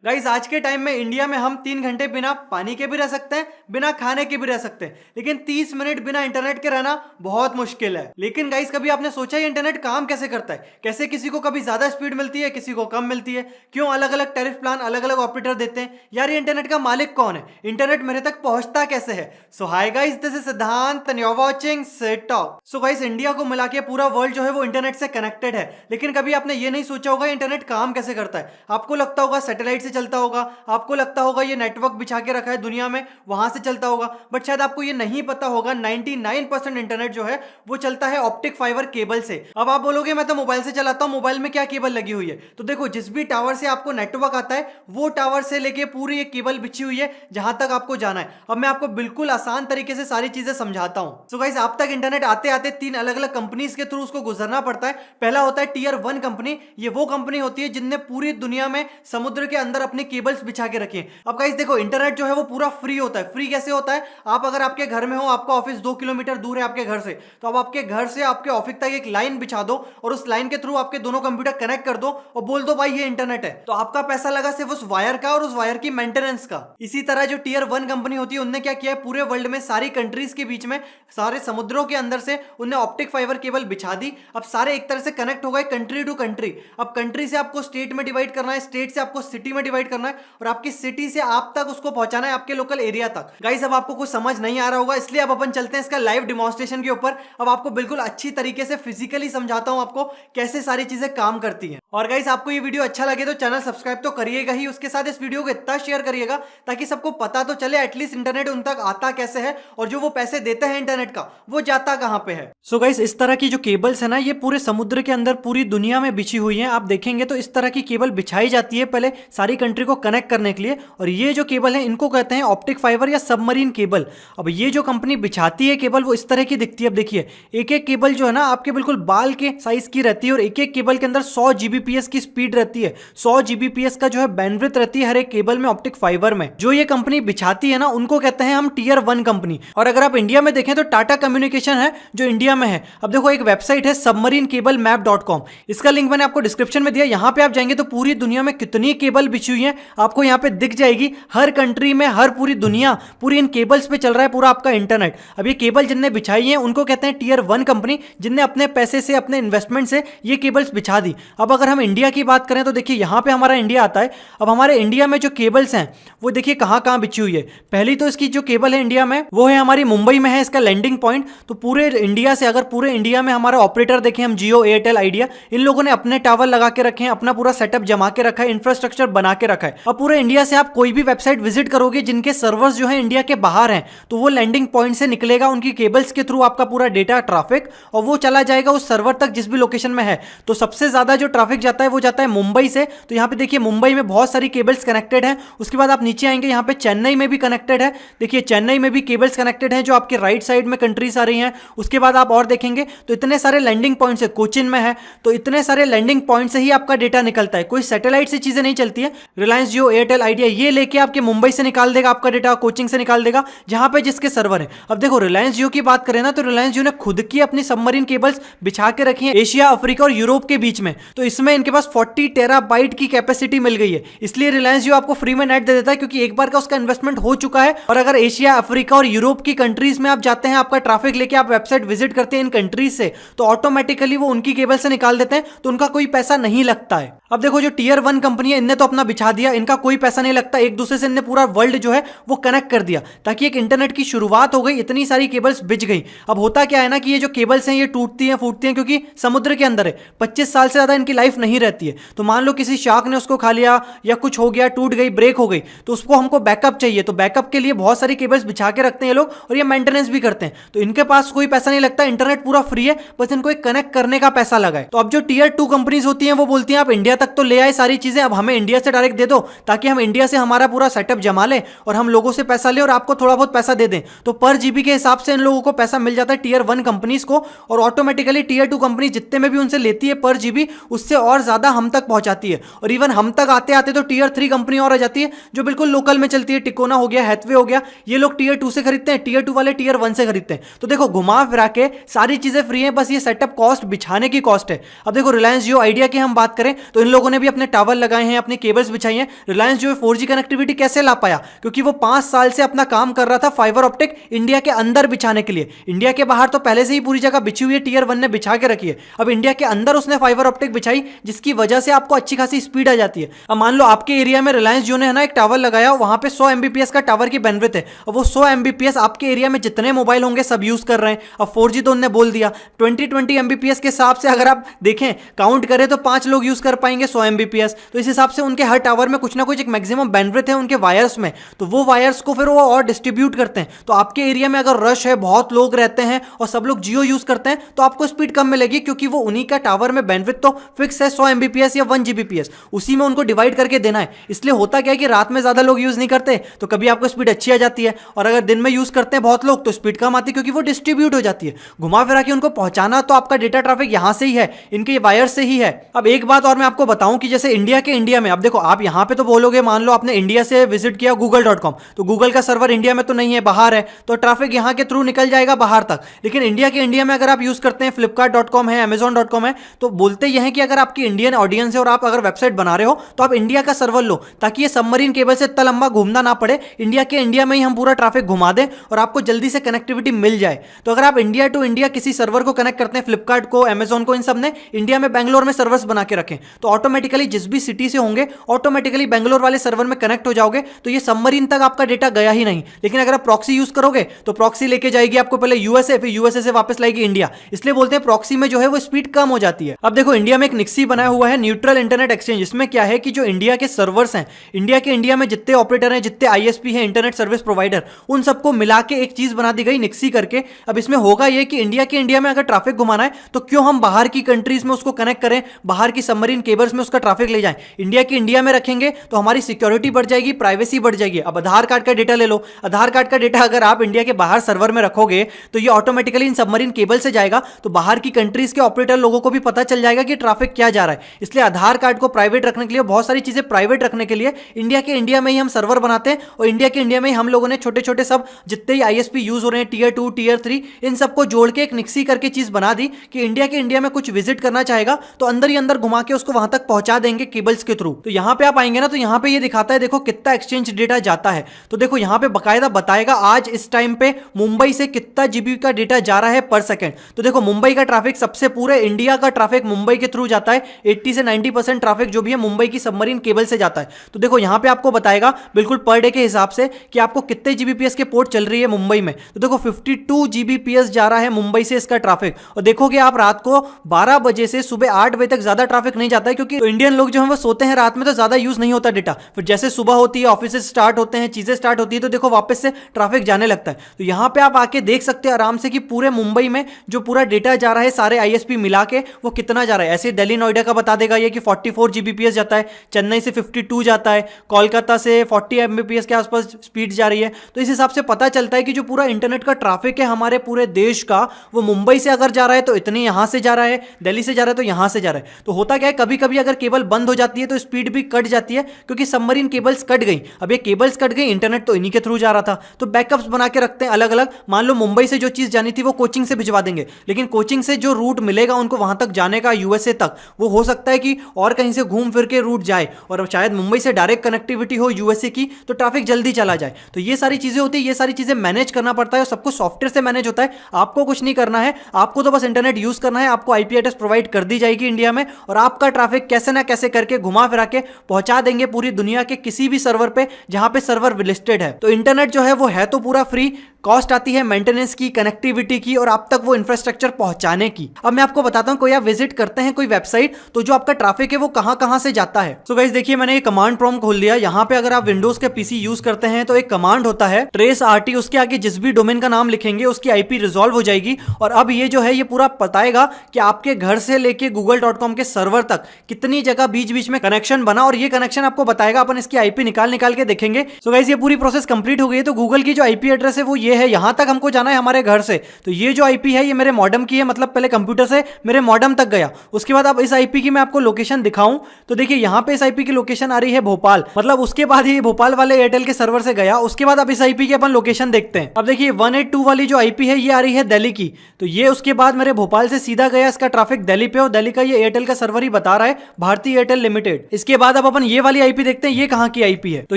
Guys आज के time में इंडिया में हम 3 घंटे बिना पानी के भी रह सकते हैं, बिना खाने के भी रह सकते हैं, लेकिन 30 मिनट बिना इंटरनेट के रहना बहुत मुश्किल है। लेकिन गाइस कभी आपने सोचा ये इंटरनेट काम कैसे करता है? कैसे किसी को कभी ज्यादा स्पीड मिलती है, किसी को कम मिलती है? क्यों अलग अलग टैरिफ प्लान अलग अलग ऑपरेटर देते हैं? यार ये इंटरनेट का मालिक कौन है? इंटरनेट मेरे तक पहुंचता कैसे है? So hi guys, this is Siddhant and you are watching set talk. So guys India को मिला के पूरा वर्ल्ड जो है वो इंटरनेट से कनेक्टेड है, लेकिन कभी आपने ये नहीं सोचा होगा इंटरनेट काम कैसे करता है। आपको लगता होगा सैटेलाइट से चलता होगा, आपको लगता होगा ये नेटवर्क बिछा के रखा है दुनिया में वहां से चलता होगा, बट शायद आपको ये नहीं पता होगा 99% इंटरनेट जो है वो चलता है ऑप्टिक फाइबर केबल से। अब आप बोलोगे मैं तो मोबाइल से चलाता हूं, मोबाइल में क्या केबल लगी हुई है? तो देखो जिस भी टावर से आपको नेटवर्क आता है वो टावर से लेके पूरी एक केबल बिछी हुई है जहां तक आपको जाना है। अब मैं आपको बिल्कुल आसान तरीके से सारी चीजें समझाता हूं। सो गाइस आप तक इंटरनेट आते आते 3 अलग अलग कंपनीज के थ्रू उसको गुजरना पड़ता है। पहला होता है टियर 1 कंपनी। ये वो कंपनी होती है जिनने पूरी दुनिया में समुद्र के अंदर अपनी केबल्स बिछा के रखी है। अब गाइस देखो इंटरनेट जो है वो पूरा फ्री होता है। फ्री कैसे होता है? आप अगर आपके घर में हो, आपका ऑफिस 2 किलोमीटर दूर है आपके घर से, तो अब आपके घर से आपके ऑफिस तक एक लाइन बिछा दो और उस लाइन के थ्रू आपके दोनों कंप्यूटर कनेक्ट कर दो और बोल दो भाई ये इंटरनेट है। तो आपका पैसा लगा सिर्फ उस वायर का और उस वायर की मेंटेनेंस का। इसी तरह जो टियर 1 कंपनी होती है उनने क्या किया है, पूरे वर्ल्ड में सारी कंट्रीज के बीच में, सारे समुद्रों के अंदर से उनने ऑप्टिक फाइबर केबल बिछा दी। अब सारे एक तरह से कनेक्ट हो गए कंट्री टू कंट्री। अब कंट्री से आपको स्टेट में डिवाइड करना है, स्टेट से आपको सिटी में डिवाइड करना है, और आपकी सिटी से आप तक उसको पहुंचाना है आपके लोकल एरिया तक। गाइस अब आपको कुछ समझ नहीं आ रहा होगा, इसलिए अब अपन चलते हैं इसका लाइव डिमॉन्स्ट्रेशन के ऊपर। अब आपको बिल्कुल अच्छी तरीके से फिजिकली समझाता हूं आपको कैसे सारी चीजें काम करती हैं। और गाइस आपको ये वीडियो अच्छा लगे तो चैनल सब्सक्राइब तो करिएगा ही, उसके साथ इस वीडियो को इतना शेयर करिएगा ताकि सबको पता तो चले एटलीस्ट इंटरनेट उन तक आता कैसे है और जो वो पैसे देते हैं इंटरनेट का वो जाता कहां पे है। सो गाइस इस तरह की जो केबल्स है ना ये पूरे समुद्र के अंदर पूरी दुनिया में बिछी हुई है। आप देखेंगे तो इस तरह की केबल बिछाई जाती है पहले सारी कंट्री को कनेक्ट करने के लिए, और ये जो केबल है इनको कहते हैं ऑप्टिक फाइबर या सबमरीन केबल। अब ये जो कंपनी बिछाती है केबल वो इस तरह की दिखती है। अब देखिए एक एक केबल जो है ना आपके बिल्कुल बाल के साइज की रहती है, और एक एक केबल के अंदर 100 जीबीपीएस की स्पीड रहती है। 100 जीबीपीएस का जो है बैंडविड्थ रहती है हर एक केबल में ऑप्टिक फाइबर में। जो ये कंपनी बिछाती है ना उनको कहते हैं हम टियर 1 कंपनी। और अगर आप इंडिया में देखें तो टाटा कम्युनिकेशन है जो इंडिया में है। अब देखो एक वेबसाइट है submarinecablemappcom, इसका लिंक मैंने आपको डिस्क्रिप्शन में दिया। यहां पे आप जाएंगे तो पूरी दुनिया में कितनी केबल बिछी हुई है आपको यहां पे दिख जाएगी। हर कंट्री में, हर पूरी दुनिया, पूरी इन केबल्स पे चल रहा है पूरा आपका इंटरनेट। अब ये केबल जिनने बिछाई है उनको कहते हैं टियर 1 कंपनी, जिनने अपने पैसे से, अपने इन्वेस्टमेंट से ये केबल्स बिछा दी। अब अगर हम इंडिया की बात करें तो देखिए यहां पे हमारा इंडिया आता है। अब हमारे इंडिया में जो केबल्स हैं वो देखिए कहां कहां बिछी हुई है। पहली तो इसकी जो केबल है इंडिया में वो है हमारी मुंबई में है, इसका लैंडिंग पॉइंट। तो पूरे इंडिया से, अगर पूरे इंडिया में हमारा ऑपरेटर देखें हम, जियो, एयरटेल, आइडिया, इन लोगों ने अपने टावर लगा के रखे हैं, अपना पूरा सेटअप जमा के रखा है, इंफ्रास्ट्रक्चर बना के रखा है। अब पूरे इंडिया से आप कोई भी वेबसाइट विजिट करोगे जिनके सर्वर्स जो है इंडिया के बाहर हैं, तो वो लैंडिंग पॉइंट से निकलेगा उनकी केबल्स के थ्रू आपका पूरा डेटा ट्रैफिक, और वो चला जाएगा उस सर्वर तक जिस भी लोकेशन में है। तो सबसे ज्यादा जो ट्रैफिक जाता है वो जाता है मुंबई से। तो यहाँ पे देखिए मुंबई में बहुत सारी केबल्स कनेक्टेड हैं। उसके बाद आप नीचे आएंगे, यहाँ पे चेन्नई में भी कनेक्टेड है। देखिए चेन्नई में भी केबल्स कनेक्टेड हैं जो आपके राइट साइड में कंट्रीज आ रही हैं। उसके बाद आप और देखेंगे तो इतने सारे लैंडिंग पॉइंट्स है, कोचिन में है, तो इतने सारे लैंडिंग पॉइंट से ही आपका डेटा निकलता है। कोई सैटेलाइट से चीजें नहीं चलती है। रिलायंस जियो, एयरटेल, आइडिया ये लेके आपके मुंबई से निकाल देगा आपका डेटा, कोचिंग से निकाल देगा जहां पे जिसके सर्वर है। अब देखो रिलायंस जियो की बात करें ना तो रिलायंस जियो ने खुद की अपनी सबमरीन केबल्स बिछा के रखी है एशिया, अफ्रीका और यूरोप के बीच में। तो इसमें इनके पास 40 टेराबाइट की कैपेसिटी मिल गई है। इसलिए रिलायंस जियो आपको फ्री में नेट दे देता है क्योंकि एक बार का उसका इन्वेस्टमेंट हो चुका है। और अगर एशिया, अफ्रीका और यूरोप की कंट्रीज में आप जाते हैं, आपका ट्रैफिक लेके आप वेबसाइट विजिट करते हैं इन कंट्रीज से, तो ऑटोमेटिकली वो उनकी केबल से निकाल देते हैं, तो उनका कोई पैसा नहीं लगता है। अब देखो जो टियर 1 कंपनी है इनने तो अपना बिछा दिया, इनका कोई पैसा नहीं लगता। एक दूसरे से इनने पूरा वर्ल्ड जो है वो कनेक्ट कर दिया ताकि एक इंटरनेट की शुरुआत हो गई। इतनी सारी केबल्स बिछ गई। अब होता क्या है ना कि ये जो केबल्स हैं ये टूटती हैं, फूटती हैं क्योंकि समुद्र के अंदर है। 25 साल से ज्यादा इनकी लाइफ नहीं रहती है। तो मान लो किसी शार्क ने उसको खा लिया या कुछ हो गया, टूट गई, ब्रेक हो गई, तो उसको हमको बैकअप चाहिए। तो बैकअप के लिए बहुत सारी केबल्स बिछा के रखते हैं लोग और ये मेंटेनेंस भी करते हैं। तो इनके पास कोई पैसा नहीं लगता, इंटरनेट पूरा फ्री है, बस इनको एक कनेक्ट करने का पैसा लगा है। तो अब जो टियर 2 कंपनीज होती हैं वो बोलती हैं आप इंडिया तक तो ले आए सारी चीजें, अब हमें इंडिया से डायरेक्ट दे दो ताकि हम इंडिया से हमारा पूरा सेटअप जमा लें और हम लोगों से पैसा ले और आपको थोड़ा बहुत पैसा दे दें। तो पर जीबी के हिसाब से इन लोगों को पैसा मिल जाता है टियर 1 कंपनीज को, और ऑटोमेटिकली टियर 2 कंपनी जितने में भी उनसे लेती है पर जीबी, उससे और ज्यादा हम तक पहुंचाती है। और इवन हम तक आते आते तो टीयर 3 कंपनी और आ जाती है जो बिल्कुल लोकल में चलती है। टिकोना हो गया, हैथवे हो गया, ये लोग टीयर 2 से खरीदते हैं, टीयर 2 वाले टीयर 1 से खरीदते हैं। तो देखो घुमा फिरा के सारी चीजें फ्री है, बस ये सेटअप कॉस्ट बिछाने की कॉस्ट है। अब देखो रिलायंस जियो आइडिया की हम बात करें तो इन लोगों ने भी अपने टावर लगाए हैं, अपनी केबल्स बिछाई हैं। रिलायंस जियो 4G कनेक्टिविटी कैसे ला पाया? क्योंकि वो 5 साल से अपना काम कर रहा था फाइबर ऑप्टिक इंडिया के अंदर बिछाने के लिए। इंडिया के बाहर तो पहले से ही पूरी जगह बिछी हुई है, टीयर 1 ने बिछा के रखी है। अब इंडिया के अंदर उसने फाइबर ऑप्टिक बिछाई, जिसकी वजह से आपको अच्छी खासी स्पीड आ जाती है। अब मान लो आपके एरिया में रिलायंस जियो ने है ना एक टावर लगाया, वहां पे 100 Mbps का टावर की बैंडविड्थ है। अब वो 100 Mbps आपके एरिया में जितने मोबाइल होंगे सब यूज कर रहे हैं। अब 4G तो उन्होंने बोल दिया, 20 Mbps के हिसाब से अगर आप देखें काउंट करें तो 5 लोग यूज कर पाएंगे 100 Mbps। तो इस हिसाब से उनके हर टावर में कुछ ना कुछ एक मैक्सिमम बैंडविड्थ है उनके वायर्स में, तो वो वायर्स को फिर वो और डिस्ट्रीब्यूट करते हैं। तो आपके एरिया में अगर रश है, बहुत लोग रहते हैं और सब लोग जियो यूज करते हैं, तो आपको स्पीड कम मिलेगी, क्योंकि वो उन्हीं का टावर में बैंडविड्थ तो फिक्स है 100 Mbps या 1 Gbps, उसी में उनको डिवाइड करके देना है। इसलिए होता क्या है कि रात में ज्यादा लोग यूज नहीं करते तो कभी आपको स्पीड अच्छी आ जाती है, और अगर दिन में यूज करते हैं बहुत लोग तो स्पीड कम आती है, क्योंकि वो डिस्ट्रीब्यूट हो जाती है। घुमा फिरा के उनको पहुंचाना तो आपका डेटा ट्रैफिक यहां से ही है, इनके वायर से ही है। अब एक बात और मैं आपको बताऊं कि जैसे इंडिया में, अब देखो आप यहां पे तो बोलोगे, मान लो आपने इंडिया से विजिट किया google.com, तो गूगल का सर्वर इंडिया में तो नहीं है, बाहर है, तो ट्रैफिक यहां के थ्रू निकल जाएगा बाहर तक। लेकिन इंडिया में अगर आप यूज करते हैं flipkart.com है, amazon.com है, तो बोलते यह है कि अगर आपकी इंडियन ऑडियंस है और आप अगर वेबसाइट बना रहे हो तो आप इंडिया का सर्वर लो, ताकि ये सबमरीन केबल से इतना लंबा घूमना ना पड़े। इंडिया में ही हम पूरा ट्रैफिक घुमा दें और आपको जल्दी से कनेक्टिविटी मिल जाए। तो अगर आप इंडिया टू इंडिया किसी सर्वर को कनेक्ट करते हैं, फ्लिपकार्ट को, अमेजॉन को, इन सब ने इंडिया में बैंगलोर में सर्वर्स बना के रखें, तो ऑटोमेटिकली जिस भी सिटी से होंगे ऑटोमेटिकली बैंगलोर वाले सर्वर में कनेक्ट हो जाओगे, तो ये सबमरीन तक आपका डेटा गया ही नहीं। लेकिन अगर आप प्रॉक्सी यूज करोगे तो प्रॉक्सी लेके जाएगी आपको पहले यूएसए, फिर यूएसए से वापस लाएगी इंडिया। इसलिए बोलते हैं प्रॉक्सी में जो है वो स्पीड कम हो जाती है। अब देखो इंडिया में एक निक्सी बनाया हुआ है, न्यूट्रल इंटरनेट एक्सचेंज। इसमें क्या है कि जो इंडिया के सर्वर्स हैं, इंडिया में जितने ऑपरेटर हैं, जितने आईएसपी हैं, इंटरनेट सर्विस प्रोवाइडर, उन सबको मिला के एक चीज बना दी गई निक्सी करके। अब इसमें होगा ये कि इंडिया में अगर ट्रैफिक घुमाना है तो क्यों हम बाहर की कंट्रीज में उसको कनेक्ट करें, बाहर की सबमरीन केबल्स में उसका ट्रैफिक ले जाएं। इंडिया में रखेंगे तो हमारी सिक्योरिटी बढ़ जाएगी, प्राइवेसी बढ़ जाएगी। अब आधार कार्ड का डेटा ले लो, आधार कार्ड का डेटा अगर आप इंडिया के बाहर सर्वर में रखोगे तो ये ऑटोमेटिकली इन सबमरीन केबल से जाएगा, तो बाहर की कंट्रीज के ऑपरेटर लोगों को भी पता चल जाएगा कि ट्रैफिक क्या जा रहा है। इसलिए आधार कार्ड को प्राइवेट रखने के लिए, बहुत सारी चीजें प्राइवेट रखने के लिए इंडिया में ही हम सर्वर बनाते हैं, और इंडिया में ही हम लोगों ने छोटे छोटे सब जितने ही आईएसपी यूज हो रहे हैं, टीयर 2, टीयर 3, इन सबको जोड़ के एक निक्सी करके चीज बना दी कि इंडिया में कुछ विजिट करना चाहेगा तो अंदर ही अंदर घुमा के उसको वहां तक पहुंचा देंगे केबल्स के थ्रू। तो यहां पे आप आएंगे ना, तो यहां पे ये दिखाता है, देखो कितना एक्सचेंज डेटा जाता है। तो देखो यहां पे बकायदा बताएगा आज इस टाइम पे मुंबई से कितना जीबी का डेटा जा रहा है पर सेकंड। तो देखो मुंबई का ट्रैफिक, सबसे पूरे इंडिया का ट्रैफिक मुंबई के थ्रू जाता है। 80 से 90% ट्रैफिक जो भी है मुंबई की सबमरीन केबल से जाता है। तो देखो यहां पे आपको बताएगा बिल्कुल पर डे के हिसाब से कि आपको कितने जीबीपीएस के पोर्ट चल रही है मुंबई में। तो देखो 52 जीबीपीएस जा रहा है मुंबई से इसका ट्रैफिक। और देखोगे आप रात को 12 बजे से सुबह 8 बजे तक ज्यादा ट्रैफिक नहीं जाता है, क्योंकि इंडियन लोग जो है वो सोते हैं रात में, तो ज्यादा यूज नहीं होता डेटा। फिर जैसे सुबह होती है, ऑफिस स्टार्ट होते हैं, चीजें स्टार्ट होती है, तो देखो वापस से ट्रैफिक जाने लगता है। तो यहां पे आप आके देख सकते हैं आराम से कि पूरे मुंबई में जो पूरा डेटा जा रहा है सारे आईएसपी मिला के वो कितना जा रहा है। ऐसे दिल्ली नोएडा का बता देगा ये कि 44 जीबीपीएस जाता है, चेन्नई से 52 जाता है, कोलकाता से 40 एमबीपीएस के आसपास स्पीड जा रही है। तो इस हिसाब से पता चलता है कि जो पूरा इंटरनेट का ट्रैफिक है हमारे पूरे देश का, वो मुंबई से अगर जा रहा है तो इतनी यहां से जा रहा है, दिल्ली से जा रहा है तो यहां से जा रहा है। तो होता क्या है, कभी कभी अगर केबल बंद हो जाती है तो स्पीड भी कट जाती है, क्योंकि सबमरीन केबल्स कट गई। अब ये केबल्स कट गई, इंटरनेट तो इन्हीं के थ्रू जा रहा था, तो बैकअप्स बना के रखते हैं अलग अलग। मान लो मुंबई से जो चीज जानी थी वो कोचिंग से भिजवा देंगे, लेकिन कोचिंग से जो रूट मिलेगा उनको वहां तक जाने का यूएसए तक, वो हो सकता है कि और कहीं से घूम फिर के रूट जाए, और शायद मुंबई से डायरेक्ट कनेक्टिविटी हो यूएसए की, तो ट्रैफिक जल्दी चला जाए। तो ये सारी चीजें होती है, ये सारी चीजें मैनेज करना पड़ता है, और सब कुछ सॉफ्टवेयर से मैनेज होता है। आपको कुछ नहीं करना है, आपको तो बस इंटरनेट यूज करना है, आपको आईपी एड्रेस प्रोवाइड कर दी जाएगी इंडिया में, और आपका ट्रैफिक कैसे ना कैसे करके घुमा फिरा के पहुंचा देंगे पूरी दुनिया के किसी भी सर्वर पे जहां पे सर्वर लिस्टेड है। तो इंटरनेट जो है वो है तो पूरा फ्री, कॉस्ट आती है मेंटेनेंस की, कनेक्टिविटी की, और आप तक वो इंफ्रास्ट्रक्चर पहुंचाने की। अब मैं आपको बताता हूं, कोई आप विजिट करते हैं कोई वेबसाइट, तो जो आपका ट्रैफिक है वो कहां से जाता है। सो गाइस देखिए, मैंने ये कमांड प्रॉम्प्ट खोल दिया। यहां पे अगर आप विंडोज के पीसी यूज करते हैं तो एक कमांड होता है ट्रेस आरटी, उसके आगे जिस भी डोमेन का नाम लिखेंगे उसकी आईपी रिजॉल्व हो जाएगी। और अब ये जो है ये पूरा बताएगा कि आपके घर से लेके google.com के सर्वर तक कितनी जगह बीच बीच में कनेक्शन बना, और ये कनेक्शन आपको बताएगा। अपन इसकी आईपी निकाल के देखेंगे। सो गाइस ये पूरी प्रोसेस कंप्लीट हो गई है। तो गूगल की जो आईपी एड्रेस है वो ये है, यहां तक हमको जाना है हमारे घर से। तो ये जो आईपी है ये मेरे मॉडेम की है, मतलब पहले कंप्यूटर से मेरे मॉडेम तक गया। उसके बाद अब इस इस आईपी की मैं आपको लोकेशन दिखाऊं तो देखिए यहाँ पे इस आईपी की लोकेशन आ रही है भोपाल, मतलब उसके बाद ये भोपाल वाले एयरटेल के सर्वर से गया। उसके बाद अब इस आईपी की अपन लोकेशन देखते हैं। अब देखिए 182 वाली जो आईपी है ये आ रही है दिल्ली की, तो ये उसके बाद मेरे भोपाल से सीधा गया, इसका ट्रैफिक दिल्ली पे, और दिल्ली का ये एयरटेल का सर्वर ही बता रहा है, भारतीय एयरटेल लिमिटेड। इसके बाद अब अपन ये वाली आईपी देखते हैं, ये कहाँ की आईपी है। तो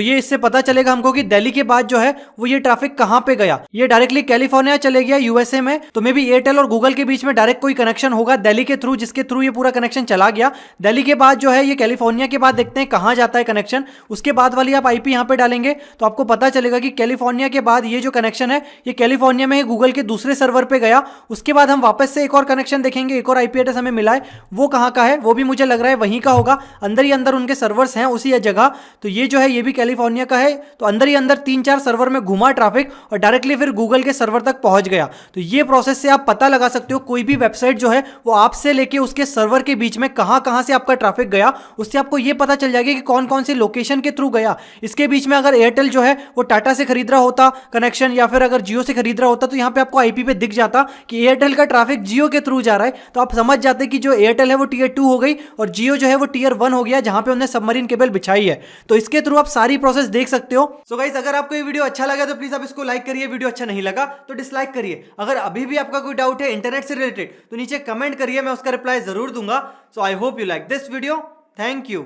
ये इससे पता चलेगा हमको कि दिल्ली के बाद जो है वो ये ट्रैफिक कहाँ पे गया। ये डायरेक्टली कैलिफोर्निया चले गया यूएसए में, तो मे बी एयरटेल और गूगल के बीच में डायरेक्ट कोई कनेक्शन होगा दिल्ली के थ्रू, जिसके थ्रू ये पूरा कनेक्शन चला गया। दिल्ली के बाद जो है ये कैलिफोर्निया के बाद देखते हैं कहाँ जाता है कनेक्शन। उसके बाद वाली आप आईपी यहाँ पे डालेंगे तो आपको पता चलेगा कि कैलिफोर्निया के बाद ये जो कनेक्शन है ये कैलिफोर्निया में गूगल के दूसरे सर्वर पे गया। उसके बाद हम वापस से एक और कनेक्शन देखेंगे, एक और आईपी एड्रेस हमें मिला है, वो कहाँ का है, वो भी मुझे लग रहा है वहीं का होगा, अंदर ही अंदर उनके सर्वर्स हैं उसी जगह। तो ये जो है ये भी कैलिफोर्निया का है, तो अंदर ही अंदर 3-4 सर्वर में घुमा ट्रैफिक और डायरेक्टली फिर गूगल के सर्वर तक पहुंच गया। तो ये प्रोसेस से आप पता लगा सकते हो कोई भी वेबसाइट जो है वो आपसे लेके उसके सर्वर के बीच में कहां कहां से आपका ट्रैफिक गया, उससे आपको ये पता चल जाएगा कि कौन कौन सी लोकेशन के थ्रू गया। इसके बीच में अगर एयरटेल जो है वो टाटा से खरीद रहा होता कनेक्शन, या फिर अगर जियो से खरीद रहा होता, तो यहाँ पे आपको आईपी पे दिख जाता कि एयरटेल का ट्रैफिक जियो के थ्रू जा रहा है, तो आप समझ जाते कि जो एयरटेल है वो टियर 2 हो गई और जियो जो है वो टियर 1 हो गया, जहां पे उन्होंने सबमरीन केबल बिछाई है। तो इसके थ्रू आप सारी प्रोसेस देख सकते हो। सो गाइस, अगर आपको ये वीडियो अच्छा लगा तो प्लीज आप इसको लाइक करिए, वीडियो अच्छा नहीं लगा तो डिसलाइक करिए। अगर अभी भी आपका कोई डाउट है इंटरनेट से रिलेटेड तो नीचे कमेंट करिए, मैं उसका रिप्लाई जरूर दूंगा। So I hope you like this video. Thank you.